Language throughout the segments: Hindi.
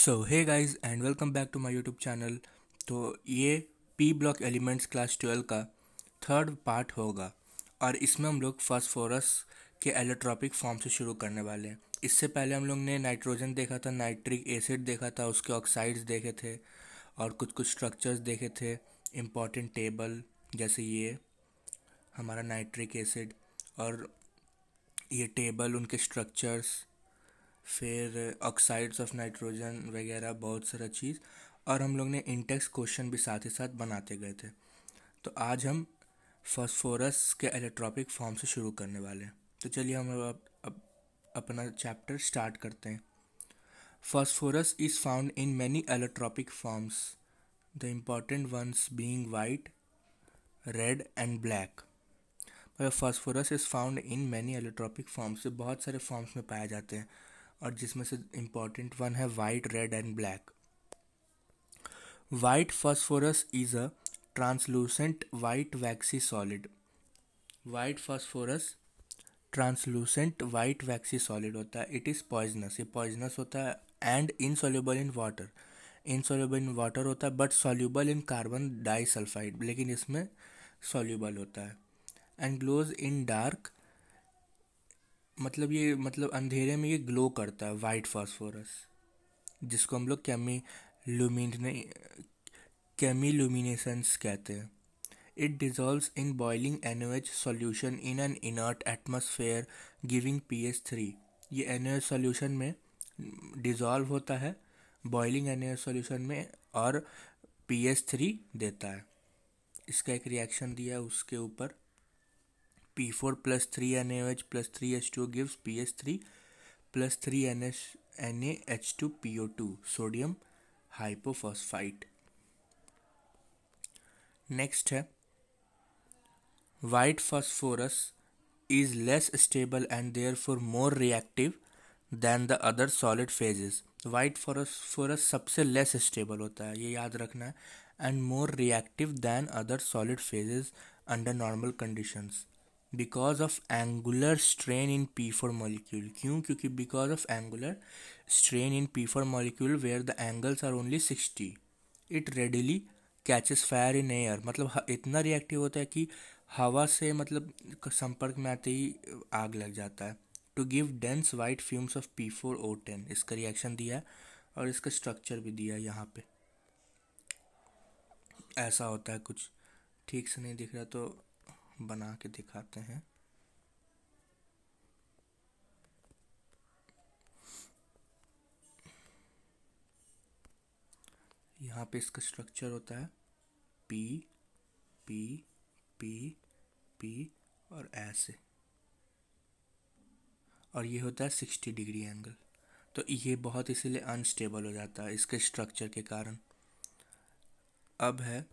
So hey guys and welcome back to my YouTube channel. तो ये पी ब्लॉक एलिमेंट्स क्लास 12 का थर्ड पार्ट होगा और इसमें हम लोग फास्फोरस के एलोट्रॉपिक फॉर्म से शुरू करने वाले हैं। इससे पहले हम लोग ने नाइट्रोजन देखा था, नाइट्रिक एसिड देखा था, उसके ऑक्साइड्स देखे थे और कुछ कुछ स्ट्रक्चर्स देखे थे, इम्पॉर्टेंट टेबल जैसे ये हमारा नाइट्रिक एसिड और ये टेबल उनके स्ट्रक्चर्स, फिर ऑक्साइड्स ऑफ नाइट्रोजन वगैरह बहुत सारा चीज़। और हम लोग ने इंटेक्स क्वेश्चन भी साथ ही साथ बनाते गए थे। तो आज हम फास्फोरस के एलोट्रॉपिक फॉर्म से शुरू करने वाले हैं। तो चलिए हम अब अपना चैप्टर स्टार्ट करते हैं। Phosphorus is found in many allotropic forms, the important once being white, red and black. Phosphorus is found in many allotropic forms, से बहुत सारे फॉर्म्स में पाए जाते हैं और जिसमें से इम्पॉर्टेंट वन है white, red and black. White phosphorus is a translucent white vaccine solid. White phosphorus translucent white vaccine solid होता है। इट इज़ पॉइजनस, ये पॉइजनस होता है and insoluble in water. Insoluble in water होता है but soluble in carbon disulphide, लेकिन इसमें सॉल्युबल होता है। एंड ग्लोज इन डार्क, मतलब अंधेरे में ये ग्लो करता है वाइट फास्फोरस, जिसको हम लोग केमिलुमिनेसेंस कहते हैं। It dissolves in boiling NaOH solution in an inert atmosphere giving pH 3। ये NaOH सॉल्यूशन में डिजॉल्व होता है बॉइलिंग NaOH सॉल्यूशन में और pH 3 देता है। इसका एक रिएक्शन दिया है उसके ऊपर, P4 plus 3 NaOH plus 3 H2O gives pH 3 plus 3 NaH2 PO2 sodium hypophosphite. Next है white phosphorus is less stable and therefore more reactive than the other solid phases. White phosphorus सबसे लेस स्टेबल होता है, ये याद रखना है, and more reactive than other solid phases under normal conditions because of angular strain in P4 molecule. क्यों? क्योंकि because of angular strain in P4 molecule where the angles are only 60 it readily catches fire in air. मतलब इतना रिएक्टिव होता है कि हवा से संपर्क में आते ही आग लग जाता है। To give dense white fumes of P4O10, इसका रिएक्शन दिया है और इसका स्ट्रक्चर भी दिया है। यहाँ पे ऐसा होता है, कुछ ठीक से नहीं दिख रहा तो बना के दिखाते हैं। यहाँ पे इसका स्ट्रक्चर होता है P P P P और ऐसे, और ये होता है 60 डिग्री एंगल। तो ये बहुत इसीलिए अनस्टेबल हो जाता है इसके स्ट्रक्चर के कारण। अब है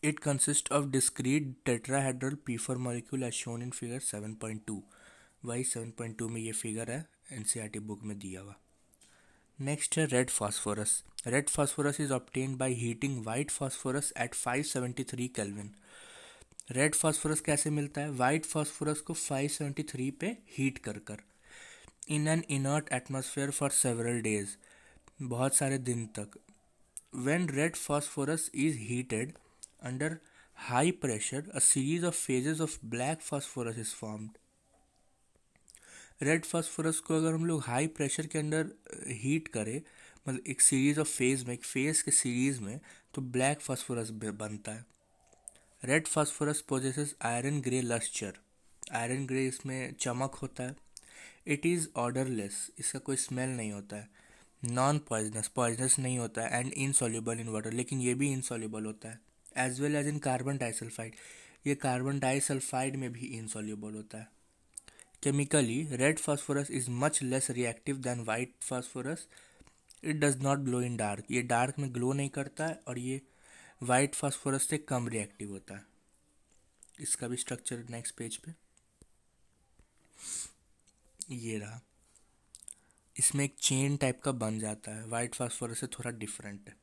it consist of discrete tetrahedral P4 molecule as shown in figure 7.2। वही 7.2 में ये फिगर है, NCERT बुक में दिया हुआ। नेक्स्ट है red phosphorus. Red phosphorus is obtained by heating white phosphorus at 573 kelvin. Red phosphorus कैसे मिलता है? वाइट फास्फोरस को 573 पे हीट कर in an inert atmosphere for several days, बहुत सारे दिन तक। When red phosphorus is heated under high pressure, a series of phases of black phosphorus is formed. Red phosphorus को अगर हम लोग हाई प्रेशर के अंदर हीट करें, मतलब एक सीरीज ऑफ फेज में, एक फेज के सीरीज में, तो ब्लैक फास्फोरस बनता है। Red phosphorus possesses iron grey lustre. Iron grey इसमें चमक होता है। इट इज़ ऑर्डरलेस, इसका कोई स्मेल नहीं होता है। नॉन पॉइजनस, पॉइजनस नहीं होता है, एंड इनसॉल्युबल इन वाटर, लेकिन ये भी इनसॉल्युबल होता है। As well as in carbon disulphide, ये कार्बन डाइसल्फाइड में भी इनसॉल्युबल होता है। Chemically red phosphorus is much less reactive than white phosphorus. It does not glow in dark, ये डार्क में ग्लो नहीं करता है और ये वाइट फास्फोरस से कम रिएक्टिव होता है। इसका भी स्ट्रक्चर नेक्स्ट पेज पे ये रहा। इसमें एक चेन टाइप का बन जाता है, वाइट फास्फोरस से थोड़ा डिफरेंट है।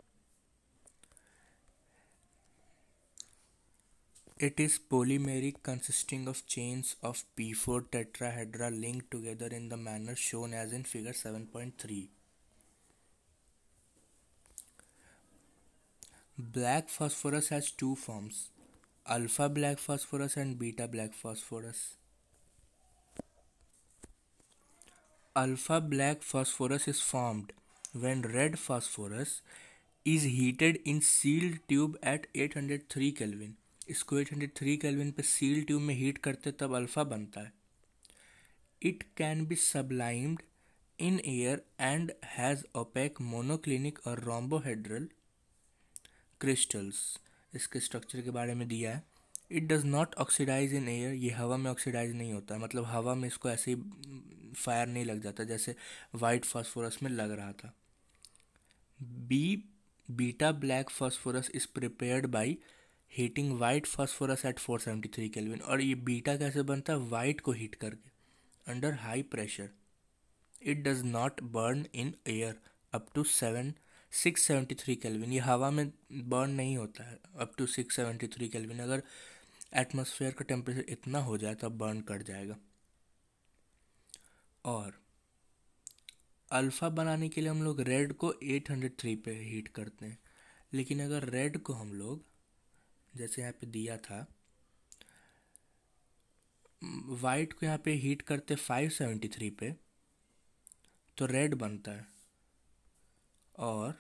It is polymeric consisting of chains of P4 tetrahedra linked together in the manner shown as in figure 7.3. Black phosphorus has two forms, alpha black phosphorus and beta black phosphorus. Alpha black phosphorus is formed when red phosphorus is heated in sealed tube at 803 Kelvin. इसको 803 केल्विन पे सील ट्यूब में हीट करते तब अल्फा बनता है. It can be sublimed in air and has opaque monoclinic or rhombohedral crystals. इसके स्ट्रक्चर के बारे में दिया है. It does not oxidise in air. ये हवा में ऑक्सीडाइज नहीं होता, मतलब हवा में इसको ऐसे ही फायर नहीं लग जाता जैसे वाइट फास्फोरस में लग रहा था. Beta black phosphorus is prepared by heating white phosphorus at 473 kelvin. और ये बीटा कैसे बनता है? वाइट को हीट करके under high pressure. It does not burn in air up to 673 kelvin. ये हवा में बर्न नहीं होता है अप टू 673 केल्विन. अगर एटमॉस्फेयर का टेम्परेचर इतना हो जाए तो बर्न कर जाएगा. और अल्फ़ा बनाने के लिए हम लोग रेड को 803 पे हीट करते हैं. लेकिन अगर रेड को हम लोग जैसे यहाँ पे दिया था, वाइट को यहाँ पे हीट करते 573 पे तो रेड बनता है. और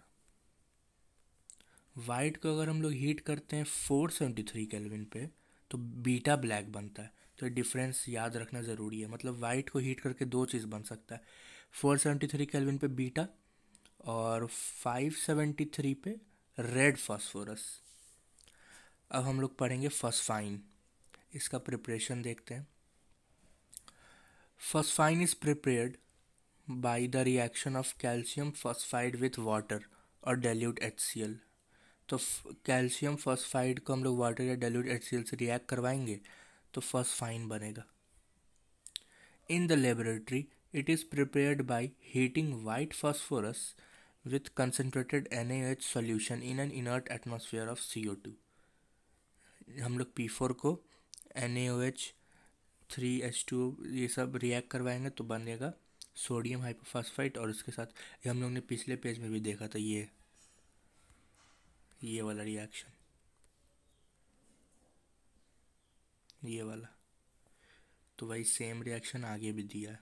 वाइट को अगर हम लोग हीट करते हैं 473 केल्विन पे तो बीटा ब्लैक बनता है. तो डिफरेंस याद रखना ज़रूरी है. मतलब वाइट को हीट करके दो चीज़ बन सकता है, 473 केल्विन पे बीटा और 573 पे रेड फास्फोरस. अब हम लोग पढ़ेंगे फॉस्फाइन. इसका प्रिपरेशन देखते हैं. Phosphine is prepared by the reaction of calcium phosphide with water और डाइल्यूट HCl. तो कैल्शियम फॉस्फाइड को हम लोग वाटर या डाइल्यूट HCl से रिएक्ट करवाएंगे तो फॉस्फाइन बनेगा. In the laboratory it is prepared by heating white phosphorus with concentrated NaOH solution in an inert atmosphere of CO2. हम लोग P4 को NaOH 3H2 ये सब रिएक्ट करवाएंगे तो बनेगा सोडियम हाइपोफॉस्फाइट. और उसके साथ ये हम लोग ने पिछले पेज में भी देखा था, ये वाला रिएक्शन, ये वाला. तो वही सेम रिएक्शन आगे भी दिया है.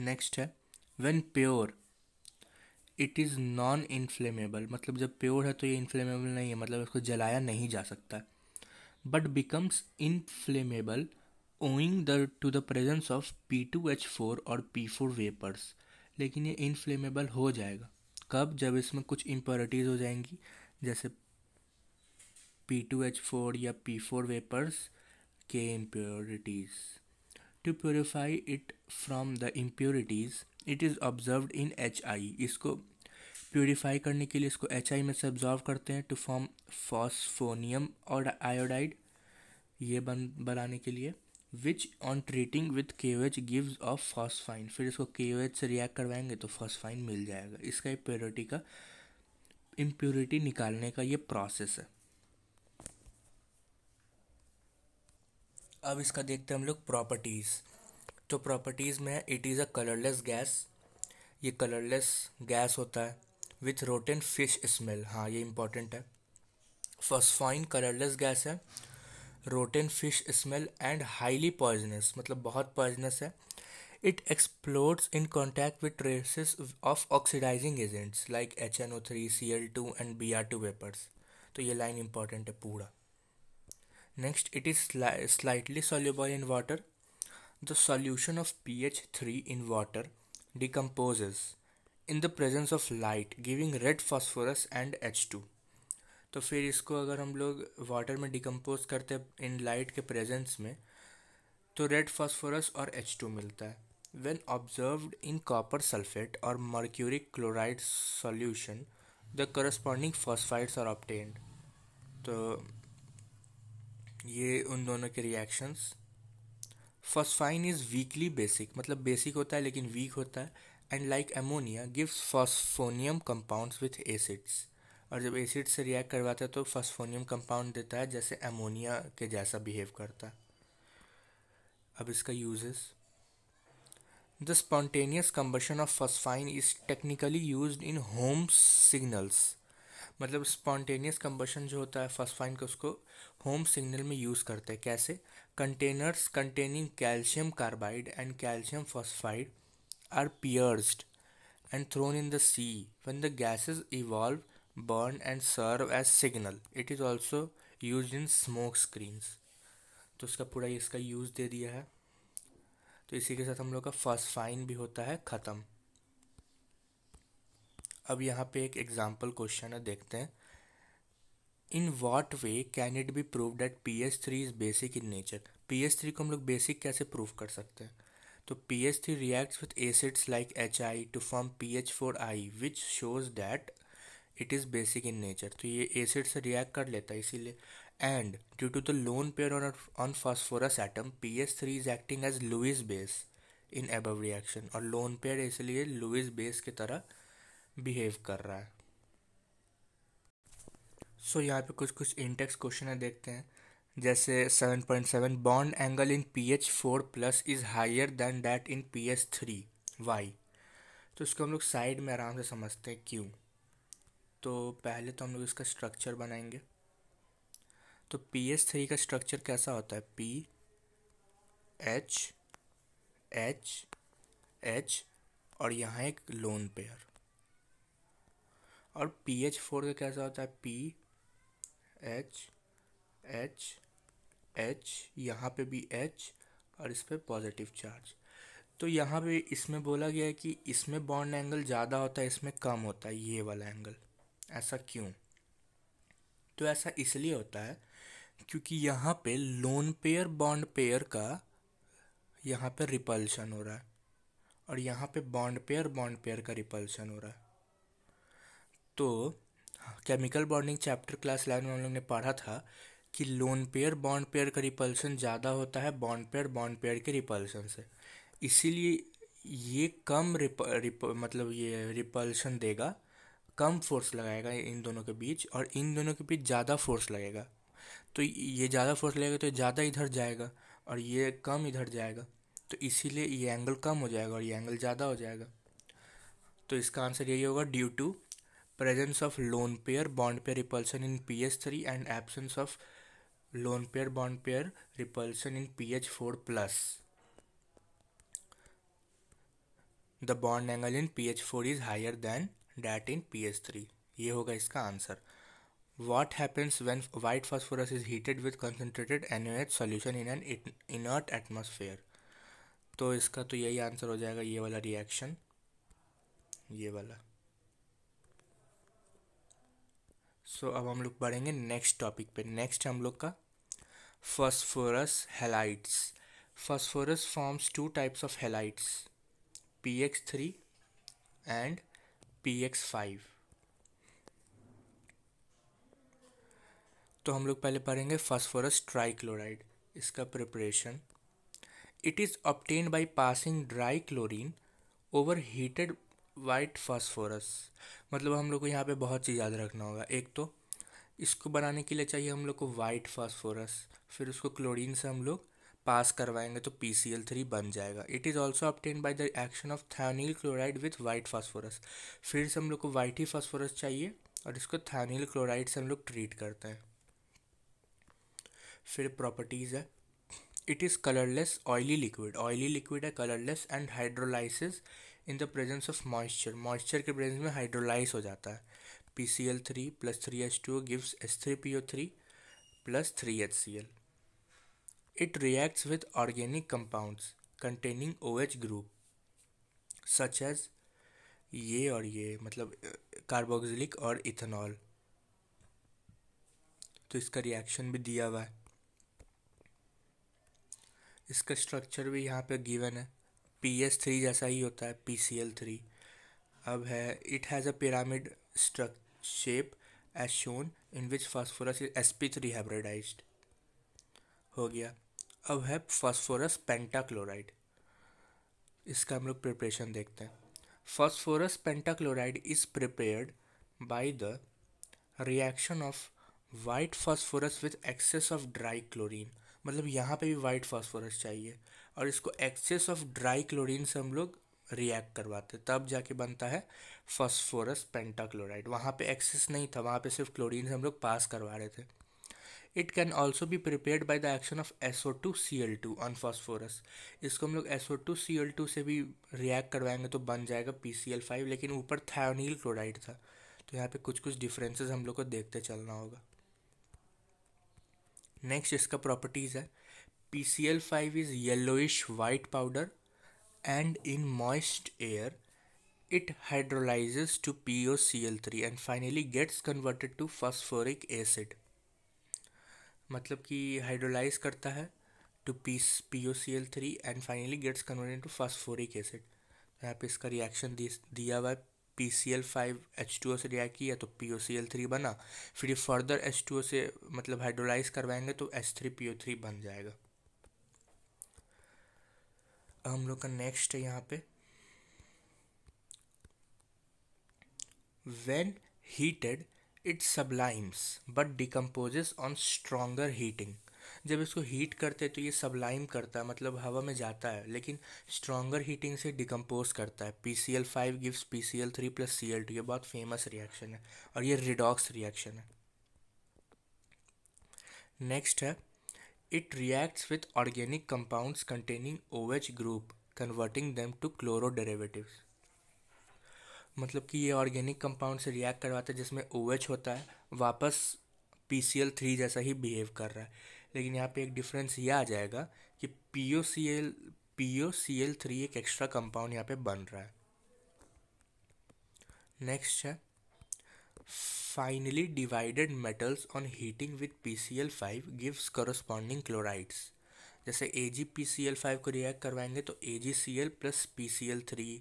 नेक्स्ट है when pure it is non inflammable. मतलब जब प्योर है तो ये इन्फ्लेमेबल नहीं है, मतलब इसको जलाया नहीं जा सकता. But becomes inflammable owing to the presence of P2H4 और P4 वेपर्स. लेकिन ये इनफ्लेमेबल हो जाएगा कब? जब इसमें कुछ इम्प्योरिटीज़ हो जाएंगी जैसे P2H4 या P4 वेपर्स के impurities. To purify it from the impurities it is observed in HI. इसको प्योरीफाई करने के लिए इसको HI में से ऑब्जर्व करते हैं टू फॉर्म फॉस्फोनियम और आयोडाइड, ये बनाने के लिए. Which on treating with KOH gives off phosphine. फिर इसको KOH से रिएक्ट करवाएंगे तो फॉस्फाइन मिल जाएगा. इसका इम्प्योरिटी निकालने का ये प्रोसेस है. अब इसका देखते हैं हम लोग प्रॉपर्टीज़. तो प्रॉपर्टीज़ में है it is a colourless gas. ये कलरलेस गैस होता है विथ रोटेन फिश स्मेल. हाँ, ये इंपॉर्टेंट है. फॉस्फाइन कलरलेस गैस है, rotten fish smell and highly poisonous, मतलब बहुत पॉइजनस है. It explodes in contact with traces of oxidising agents like HNO3, Cl2 and Br2 vapours. तो ये लाइन इंपॉर्टेंट है पूरा. Next, it is slightly soluble in water. The solution of pH 3 in water decomposes in the presence of light, giving red phosphorus and H2. तो फिर इसको अगर हम लोग वाटर में डिकम्पोज करते हैं इन लाइट के प्रेजेंस में तो रेड फास्फोरस और H2 मिलता है. When observed in copper sulfate or mercuric chloride solution, the corresponding phosphides are obtained. तो ये उन दोनों के reactions. Phosphine is weakly basic, मतलब बेसिक होता है लेकिन वीक होता है. And like ammonia gives phosphonium compounds with acids. और जब एसिड से रिएक्ट करवाता है तो फॉस्फोनियम कंपाउंड देता है जैसे अमोनिया के जैसा बिहेव करता है. अब इसका uses. The spontaneous combustion of phosphine is technically used in home signals. मतलब स्पॉन्टेनियस कंबशन जो होता है फॉस्फाइन का, उसको होम सिग्नल में यूज़ करते हैं। कैसे? Containers containing calcium carbide and calcium phosphide are pierced and thrown in the sea. When the gases evolve, burn and serve as signal. It is also used in smoke screens. तो इसका पूरा इसका यूज़ दे दिया है। तो इसी के साथ हम लोग का फॉस्फाइन भी होता है ख़त्म। अब यहाँ पे एक एग्जाम्पल क्वेश्चन है, देखते हैं। In what way can it be prove that PH3 is basic in nature. PH3 को हम लोग बेसिक कैसे प्रूव कर सकते हैं? तो PH3 reacts with acids like HI to form PH4I which shows that it is basic in nature। तो ये एसिड से रिएक्ट कर लेता है इसीलिए। And due to the lone pair on phosphorus atom PH3 is acting as Lewis base in above reaction. और लोन पेयर इसलिए लुईस बेस की तरह बिहेव कर रहा है। सो यहाँ पे कुछ कुछ इंटेक्स क्वेश्चन है, देखते हैं। जैसे 7.7 bond angle in PH4+ is higher than that in PH3 why. तो इसको हम लोग साइड में आराम से समझते हैं क्यों। तो पहले तो हम लोग इसका स्ट्रक्चर बनाएंगे। तो PH3 का स्ट्रक्चर कैसा होता है? PH H H और यहाँ एक लोन पेयर। और PH4 का कैसा होता है? PH H H, यहाँ पे भी H और इस पे पॉजिटिव चार्ज। तो यहाँ पे इसमें बोला गया है कि इसमें बॉन्ड एंगल ज़्यादा होता है, इसमें कम होता है, ये वाला एंगल। ऐसा क्यों? तो ऐसा इसलिए होता है क्योंकि यहाँ पे लोन पेयर बॉन्ड पेयर का यहाँ पे रिपल्शन हो रहा है और यहाँ पे बॉन्ड पेयर का रिपल्शन हो रहा है। तो केमिकल बॉन्डिंग चैप्टर क्लास 11 में हम लोग ने पढ़ा था कि लोन पेयर बॉन्ड पेयर का रिपल्शन ज़्यादा होता है बॉन्ड पेयर के रिपल्शन से। इसीलिए ये कम मतलब ये रिपल्शन देगा, कम फोर्स लगाएगा इन दोनों के बीच, और इन दोनों के बीच ज़्यादा फोर्स लगेगा। तो ये ज़्यादा फोर्स लगेगा तो ज़्यादा इधर जाएगा और ये कम इधर जाएगा, तो इसीलिए ये एंगल कम हो जाएगा और ये एंगल ज़्यादा हो जाएगा। तो इसका आंसर यही होगा, due to presence of lone pair bond pair repulsion in PH3 and absence of lone pair bond pair repulsion in PH4+. The bond angle in PH4 is higher than that in PH3। ये होगा इसका answer. What happens when white phosphorus is heated with concentrated NaOH solution in an inert atmosphere? तो इसका तो यही आंसर हो जाएगा, ये वाला रिएक्शन, ये वाला। सो अब हम लोग बढ़ेंगे नेक्स्ट टॉपिक पे। नेक्स्ट हम लोग का phosphorus halides. Phosphorus forms two types of halides, PX3 and PX5। तो हम लोग पहले पढ़ेंगे फॉस्फोरस ट्राइक्लोराइड, इसका preparation. It is obtained by passing dry chlorine over heated white phosphorus. मतलब हम लोग को यहाँ पे बहुत चीज़ याद रखना होगा। एक तो इसको बनाने के लिए चाहिए हम लोग को वाइट फास्फोरस, फिर उसको क्लोरीन से हम लोग पास करवाएंगे तो PCl3 बन जाएगा। It is also obtained by the action of thionyl chloride with white phosphorus. फिर से हम लोग को वाइट ही फास्फोरस चाहिए और इसको थायोनिल क्लोराइड से हम लोग ट्रीट करते हैं। फिर प्रॉपर्टीज़ है, it is colourless oily liquid है, colourless and hydrolysis in the presence of moisture के प्रेजेंस में हाइड्रोलाइज हो जाता है। PCl3 + 3H2O gives H3PO3 + 3HCl। It reacts with organic compounds containing OH group such as ये और ये, मतलब कार्बोक्सिलिक और इथेनॉल। तो इसका रिएक्शन भी दिया हुआ है, इसका स्ट्रक्चर भी यहाँ पे गिवन है। PH3 जैसा ही होता है, PCl3। अब है, it has a pyramid shape as shown in which phosphorus is sp3 hybridised. हो गया। अब है फास्फोरस पेंटाक्लोराइड, इसका हम लोग प्रिपरेशन देखते हैं। Phosphorus pentachloride is prepared by the reaction of white phosphorus with access of dry chlorine. मतलब यहाँ पे भी वाइट फास्फोरस चाहिए और इसको एक्सेस ऑफ ड्राई क्लोरीन से हम लोग रिएक्ट करवाते, तब जाके बनता है फॉस्फोरस पेंटाक्लोराइड। वहाँ पे एक्सेस नहीं था, वहाँ पे सिर्फ क्लोरीन से हम लोग पास करवा रहे थे। It can also be prepared by the action of SO2Cl2 on phosphorus. इसको हम लोग SO2Cl2 से भी रिएक्ट करवाएंगे तो बन जाएगा PCl5, लेकिन ऊपर थायोनील क्लोराइड था, तो यहाँ पे कुछ कुछ डिफरेंसेस हम लोग को देखते चलना होगा। नेक्स्ट इसका प्रॉपर्टीज़ है, PCl5 is yellowish white powder and in moist air it hydrolyzes to POCl3 and finally gets converted to phosphoric acid। मतलब कि हाइड्रोलाइज करता है to POCl3 and finally gets converted to phosphoric acid. यहाँ पे इसका रिएक्शन दिया हुआ है, PCl5H2O से रिएक्ट किया तो POCl3 बना, फिर फर्दर H2O से मतलब हाइड्रोलाइज करवाएंगे तो H3PO3 बन जाएगा। हम लोग का नेक्स्ट है यहाँ पे, when heated it sublimes but decomposes on stronger heating। जब इसको हीट करते हैं तो ये सबलाइम करता है, मतलब हवा में जाता है, लेकिन स्ट्रॉन्गर हीटिंग से डिकम्पोज करता है। PCl5 gives PCl3 plus Cl2। ये बहुत फेमस रिएक्शन है और ये रिडॉक्स रिएक्शन है। नेक्स्ट है, it reacts with organic compounds containing OH group converting them two chloro derivatives. मतलब कि ये ऑर्गेनिक कंपाउंड से रिएक्ट करवाता है जिसमें OH होता है, वापस PCl3 जैसा ही बिहेव कर रहा है, लेकिन यहाँ पे एक डिफरेंस ये आ जाएगा कि POCl3 एक एक्स्ट्रा कंपाउंड यहाँ पे बन रहा है। नेक्स्ट है, finally divided metals on heating with PCl5 gives corresponding chlorides. जैसे AgPCl5 को रिएक्ट करवाएंगे तो AgCl प्लस PCl3,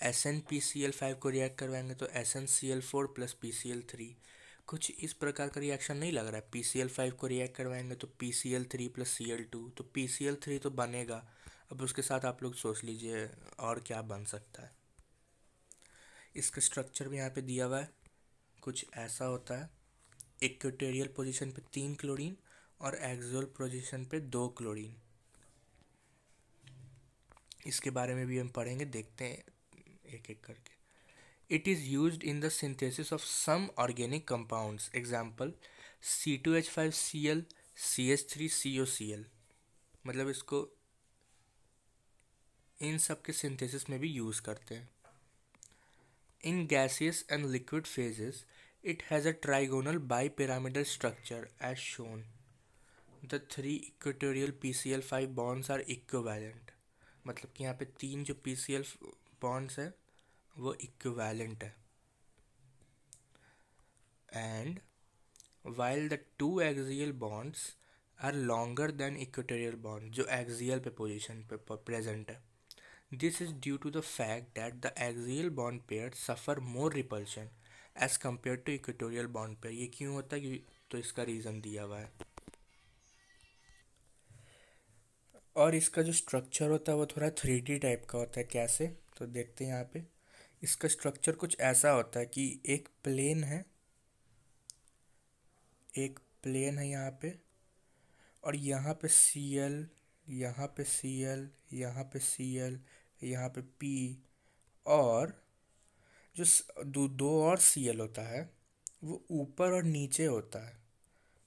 SnPCl5 को रिएक्ट करवाएंगे तो SnCl4 प्लस PCl3। कुछ इस प्रकार का रिएक्शन नहीं लग रहा है। PCl5 को रिएक्ट करवाएंगे तो PCl3 प्लस Cl2, तो PCl3 तो बनेगा। अब उसके साथ आप लोग सोच लीजिए और क्या बन सकता है। इसका स्ट्रक्चर भी यहाँ पे दिया हुआ है, कुछ ऐसा होता है। इक्वेटोरियल पोजीशन पे 3 क्लोरीन और एक्सियल पोजीशन पे 2 क्लोरीन। इसके बारे में भी हम पढ़ेंगे, देखते हैं एक एक करके। It is used in the synthesis of some organic compounds, example C2H5Cl, CH3COCl। मतलब इसको इन सब के सिंथेसिस में भी यूज़ करते हैं। In gaseous and liquid phases it has a trigonal bipyramidal structure as shown. The 3 equatorial PCl5 bonds are equivalent। मतलब कि यहाँ पे 3 जो PCl bonds है वो equivalent है। And while the 2 axial bonds are longer than equatorial bond, जो axial पे position पे present है, this is due to the fact that the axial bond pairs suffer more repulsion as compare to equatorial bond pair. ये क्यों होता है, तो इसका रीज़न दिया हुआ है। और इसका जो स्ट्रक्चर होता है वो थोड़ा 3D टाइप का होता है। कैसे, तो देखते हैं यहाँ पे। इसका स्ट्रक्चर कुछ ऐसा होता है कि एक प्लेन है यहाँ पे, और यहाँ पे Cl, यहाँ पे Cl, यहाँ पे Cl, यहाँ पे P, और जो दो और Cl होता है वो ऊपर और नीचे होता है,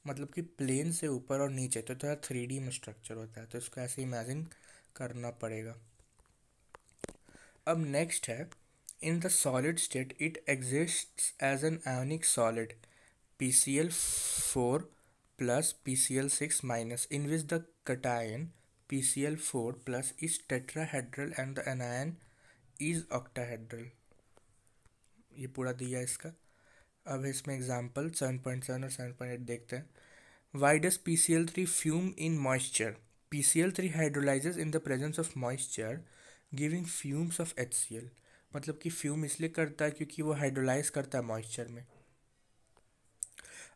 मतलब कि प्लेन से ऊपर और नीचे, तो थोड़ा 3D में स्ट्रक्चर होता है, तो इसको ऐसे इमेजिन करना पड़ेगा। अब नेक्स्ट है, in the solid state it exists as an ionic solid PCl4 plus PCl6 minus, in which the cation PCl4 plus is tetrahedral and the anion is octahedral. ये पूरा दिया इसका। अब इसमें एग्जाम्पल 7.7 और 7.8 देखते हैं। Why does PCl3 fume in moisture? PCl3 hydrolyses in the presence of moisture giving fumes of HCl। मतलब कि फ्यूम इसलिए करता है क्योंकि वो हाइड्रोलाइज करता है मॉइस्चर में।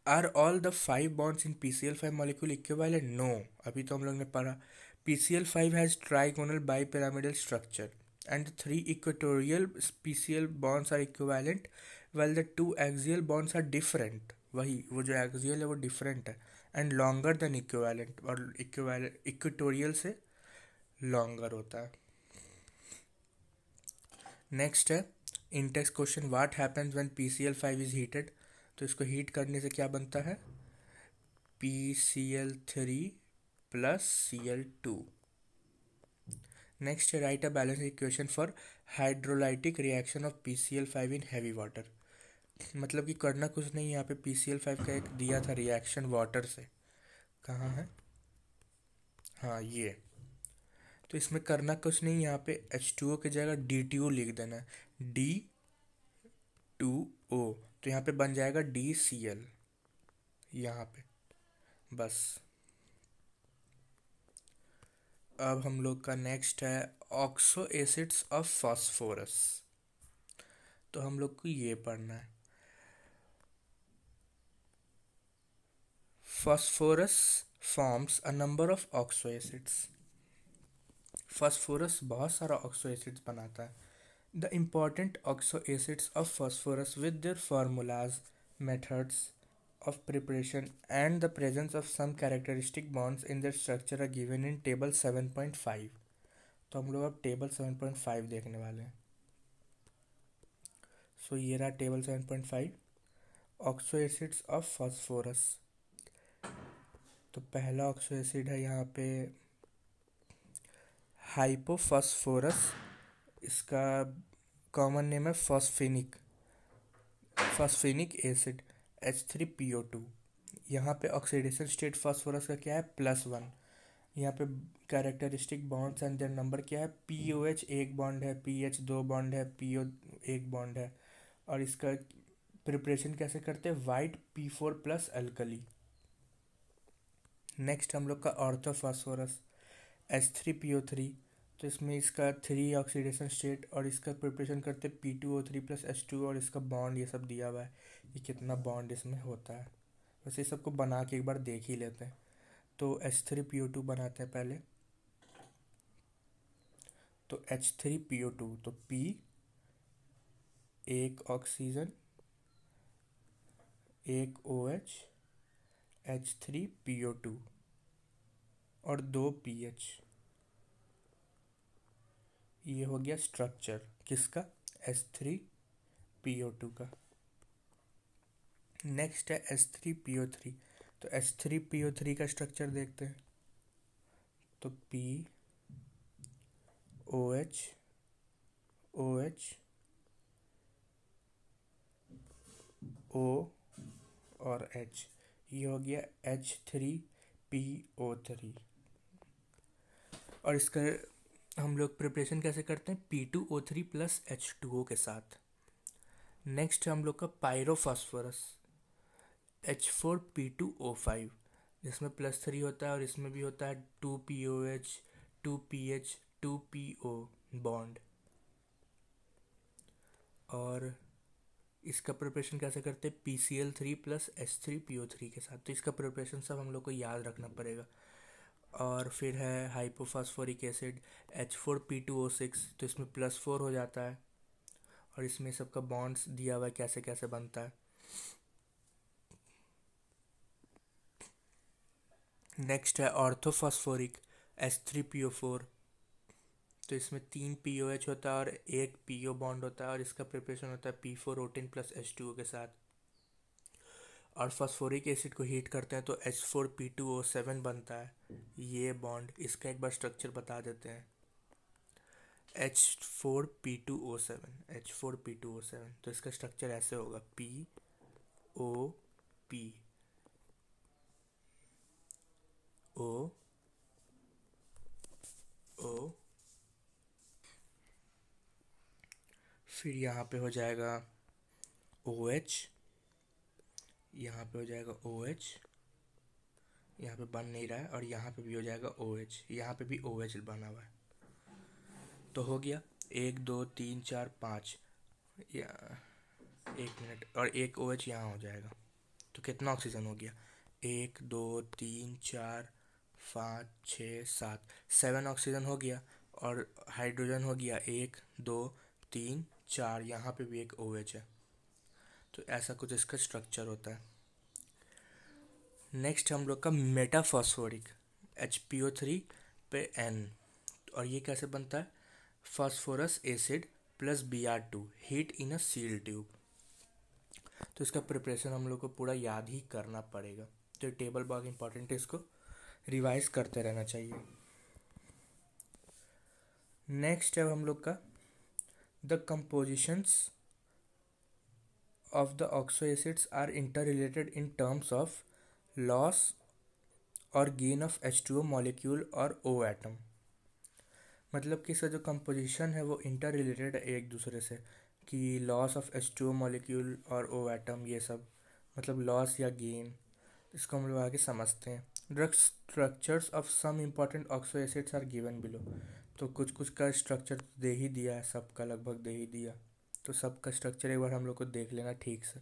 Are all the 5 bonds in PCl5 molecule equivalent? No, अभी तो हम लोग ने पढ़ा। PCl5 has trigonal bipyramidal structure and the 3 equatorial PCl bonds are equivalent while the 2 axial bonds are different। वही वो जो axial है वो different है and longer than equivalent, और equitorial से लॉन्गर होता है। नेक्स्ट है Intex question, what happens when PCl5 is heated. तो इसको हीट करने से क्या बनता है, PCl3 प्लस Cl2। नेक्स्ट है right a balance equation for hydrolytic reaction of PCl5 in heavy water. मतलब कि करना कुछ नहीं, यहाँ पे PCl5 का एक दिया था रिएक्शन वाटर से, कहाँ है, हाँ ये। तो इसमें करना कुछ नहीं, यहाँ पे H2O की जगह D2O लिख देना है, D2O। तो यहाँ पे बन जाएगा DCl यहाँ पे, बस। अब हम लोग का नेक्स्ट है ऑक्सो एसिड्स ऑफ फास्फोरस। तो हम लोग को ये पढ़ना है, phosphorus forms a number of oxo acids. Phosphorus बहुत सारा ऑक्सो एसिड्स बनाता है। The important oxo acids of phosphorus with their formulas, methods of preparation and the presence of some characteristic bonds in their structure are given in table 7.5। तो हम लोग अब टेबल 7.5 देखने वाले हैं। सो ये रहा table 7.5, oxo acids of phosphorus. तो पहला ऑक्सो एसिड है यहाँ पे हाइपोफॉस्फोरस, इसका कॉमन नेम है फॉस्फेनिक एसिड H3PO2। यहाँ पे ऑक्सीडेशन स्टेट फास्फोरस का क्या है, +1। यहाँ पे characteristic bonds and their number क्या है, POH एक बॉन्ड है, PH दो बॉन्ड है, PO एक बॉन्ड है। और इसका प्रिपरेशन कैसे करते हैं, white P4 plus alkali. Next हम लोग का ऑर्थोफॉस्फोरस H3PO3। तो इसमें इसका 3 ऑक्सीडेशन स्टेट और इसका प्रिपरेशन करते हैं P2O3 प्लस H2 और इसका बॉन्ड ये सब दिया हुआ है, ये कितना बॉन्ड इसमें होता है। वैसे ये सबको बना के एक बार देख ही लेते हैं। तो H3PO2 बनाते हैं पहले। तो H3PO2, तो P एक ऑक्सीजन एक OH, H3PO2 और 2 PH। ये हो गया स्ट्रक्चर किसका, H3PO2 का। नेक्स्ट है H3PO3। तो H3PO3 का स्ट्रक्चर देखते हैं। तो P OH OH O और H, ये हो गया H3PO3। और इसका हम लोग प्रिपरेशन कैसे करते हैं, P2O3 प्लस H2O के साथ। नेक्स्ट हम लोग का पायरोफॉस्फोरस H4P2O5, जिसमें +3 होता है और इसमें भी होता है 2POH 2PH 2PO बॉन्ड। और इसका प्रिपरेशन कैसे करते हैं, PCl3 प्लस H3PO3 के साथ। तो इसका प्रिपरेशन सब हम लोग को याद रखना पड़ेगा। और फिर है हाइपोफॉस्फोरिक एसिड H4P2O6। तो इसमें +4 हो जाता है और इसमें सबका बॉन्ड्स दिया हुआ है कैसे कैसे बनता है। नेक्स्ट है ऑर्थोफॉस्फोरिक H3PO4। तो इसमें 3 POH होता है और एक PO बॉन्ड होता है और इसका प्रिपरेशन होता है P4O10 प्लस H2O के साथ। और फास्फोरिक एसिड को हीट करते हैं तो H4P2O7 बनता है, ये बॉन्ड। इसका एक बार स्ट्रक्चर बता देते हैं, H4P2O7। तो इसका स्ट्रक्चर ऐसे होगा, POPO, फिर यहाँ पे हो जाएगा OH, यहाँ पे हो जाएगा OH, यहाँ पे बन नहीं रहा है, और यहाँ पे भी हो जाएगा OH, यहाँ पे भी OH बना हुआ है। तो हो गया 1 2 3 4 5, या 1 मिनट, और एक OH यहाँ हो जाएगा। तो कितना ऑक्सीजन हो गया, 1 2 3 4 5 6 7, 7 ऑक्सीजन हो गया। और हाइड्रोजन हो गया 1 2 3 4, यहाँ पे भी एक OH है। तो ऐसा कुछ इसका स्ट्रक्चर होता है। नेक्स्ट हम लोग का मेटाफॉस्फोरिक HPO3 पे N। और ये कैसे बनता है? Phosphorus acid plus Br2 heat in a seal tube. तो इसका प्रिपरेशन हम लोग को पूरा याद ही करना पड़ेगा, तो टेबल बहुत इंपॉर्टेंट है, इसको रिवाइज करते रहना चाहिए। नेक्स्ट है हम लोग का the compositions of the oxo acids are interrelated in terms of loss or gain of H2O molecule और O atom। मतलब कि इसका जो कंपोजिशन है वो इंटर रिलेटेड है एक दूसरे से, कि लॉस ऑफ H2O मॉलिक्यूल और O एटम, ये सब मतलब लॉस या गेन, इसको हम लोग आगे समझते हैं। Drug structures of some important oxo acids are given below. तो कुछ कुछ का स्ट्रक्चर दे ही दिया है, सबका लगभग दे ही दिया, तो सबका स्ट्रक्चर एक बार हम लोग को देख लेना ठीक से।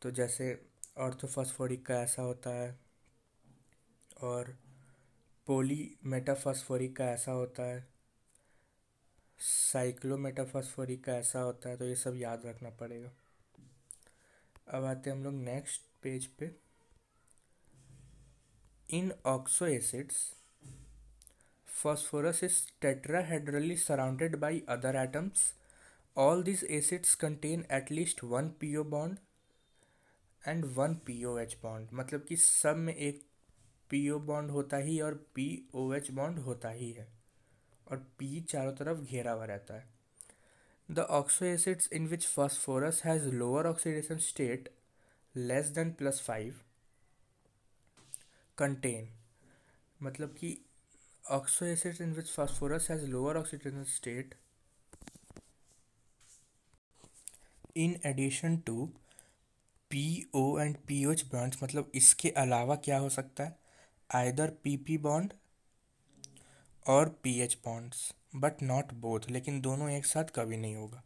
तो जैसे ऑर्थोफॉस्फोरिक का ऐसा होता है, और पोली मेटाफॉस्फोरिक का ऐसा होता है, साइक्लोमेटाफॉस्फोरिक का ऐसा होता है, तो ये सब याद रखना पड़ेगा। अब आते हैं हम लोग नेक्स्ट पेज पे। In oxo acids phosphorus is tetrahedrally surrounded by other atoms. All these acids contain at least one PO bond and one POH bond। मतलब कि सब में एक PO बॉन्ड होता ही और POH बॉन्ड होता ही है, और P चारों तरफ घेरा हुआ रहता है। The oxo acids in which phosphorus has lower oxidation state less than +5 contain, मतलब कि oxo acids in which phosphorus has lower oxidation state in addition to PO and POH bonds, मतलब इसके अलावा क्या हो सकता है? either PP bond और PH bonds but not both, लेकिन दोनों एक साथ कभी नहीं होगा।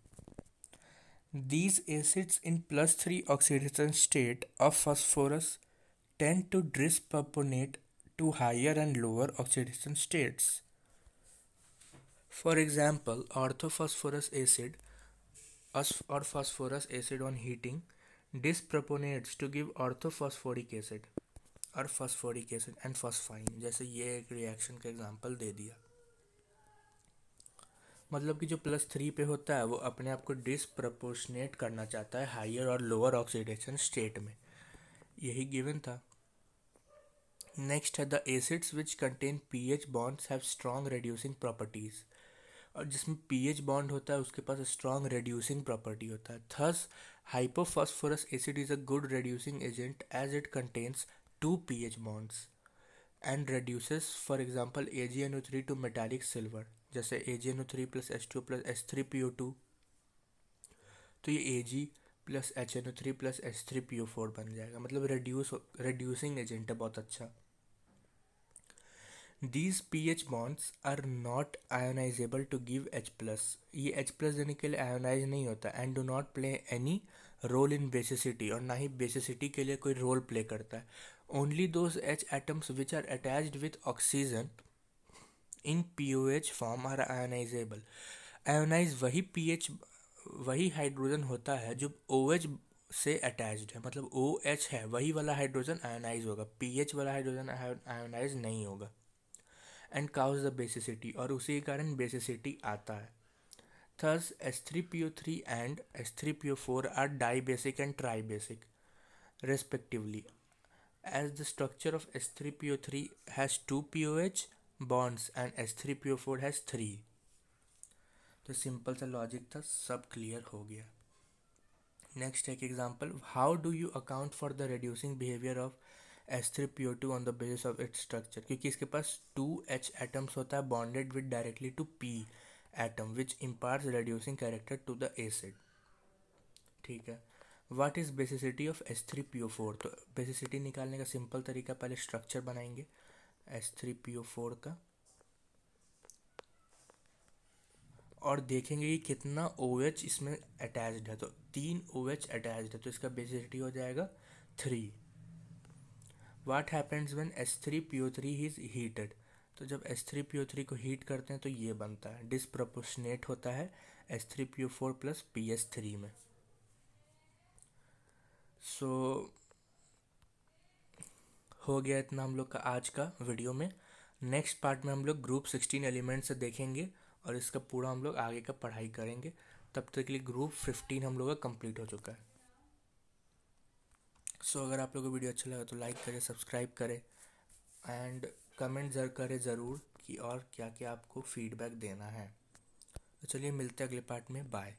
These acids in +3 oxidation state of phosphorus tend to disproportionate to higher and lower oxidation states. For example, orthophosphorus acid or phosphorus acid on heating disproportionates to give orthophosphoric acid और phosphoric acid and phosphine। जैसे ये एक रिएक्शन का एग्जांपल दे दिया। मतलब कि जो +3 पे होता है वो अपने आप को डिसप्रपोर्शनेट करना चाहता है हाइयर और लोअर ऑक्सीडेशन स्टेट में, यही गिवन था। नेक्स्ट है the acids which contain pH bonds have strong reducing properties. और जिसमें पीएच बॉन्ड होता है उसके पास स्ट्रॉन्ग रेड्यूसिंग प्रॉपर्टी होता है। Thus hypophosphorous acid is a good reducing agent as it contains 2 PH bonds and reduces for example AgNO3 to metallic silver. जैसे AgNO3 plus H2 plus H3PO2, तो ये Ag plus HNO3 plus H3PO4 बन जाएगा, मतलब रेड्यूसिंग एजेंट है बहुत अच्छा। These pH bonds are not ionizable to give H+, ये H+ देने के लिए आयोनाइज नहीं होता, and do not play any role in basicity, और ना ही बेसिसिटी के लिए कोई रोल प्ले करता है। Only those H atoms which are attached with oxygen in POH form are ionizable। Ionise वही हाइड्रोजन होता है जो OH से अटैच्ड है, मतलब OH है वही वाला हाइड्रोजन आयोनाइज होगा, PH वाला हाइड्रोजन आयोनाइज नहीं होगा। एंड काउज द बेसिसिटी, और उसी के कारण बेसिसिटी आता है। Thus H3PO3 and H3PO4 are dibasic and tribasic respectively, as the structure of H3PO3 has 2 POH bonds and H3PO4 has 3। तो सिंपल सा लॉजिक था, सब क्लियर हो गया। नेक्स्ट एक example, how do you account for the reducing behaviour of H3PO2 on the basis of its structure. क्योंकि इसके पास 2H एटम्स होता है bonded with directly to P atom which imparts reducing character to the acid. ठीक है, what is basicity of H3PO4। तो बेसिसिटी निकालने का सिंपल तरीका, पहले स्ट्रक्चर बनाएंगे H3PO4 का और देखेंगे कि कितना OH इसमें अटैच्ड है। तो 3 OH अटैच्ड है, तो इसका बेसिसिटी हो जाएगा 3। What happens when H3PO3 is heated. तो जब H3PO3 को हीट करते हैं तो ये बनता है, डिसप्रपोर्शनेट होता है H3PO4 प्लस PH3 में। सो हो गया इतना हम लोग का आज का वीडियो में। नेक्स्ट पार्ट में हम लोग ग्रुप 16 एलिमेंट से देखेंगे और इसका पूरा हम लोग आगे का पढ़ाई करेंगे। तब तक के लिए ग्रुप 15 हम लोग का कंप्लीट हो चुका है। सो अगर आप लोगों को वीडियो अच्छा लगा तो लाइक करें, सब्सक्राइब करें एंड कमेंट करें ज़रूर कि और क्या क्या आपको फीडबैक देना है। तो चलिए मिलते हैं अगले पार्ट में। बाय।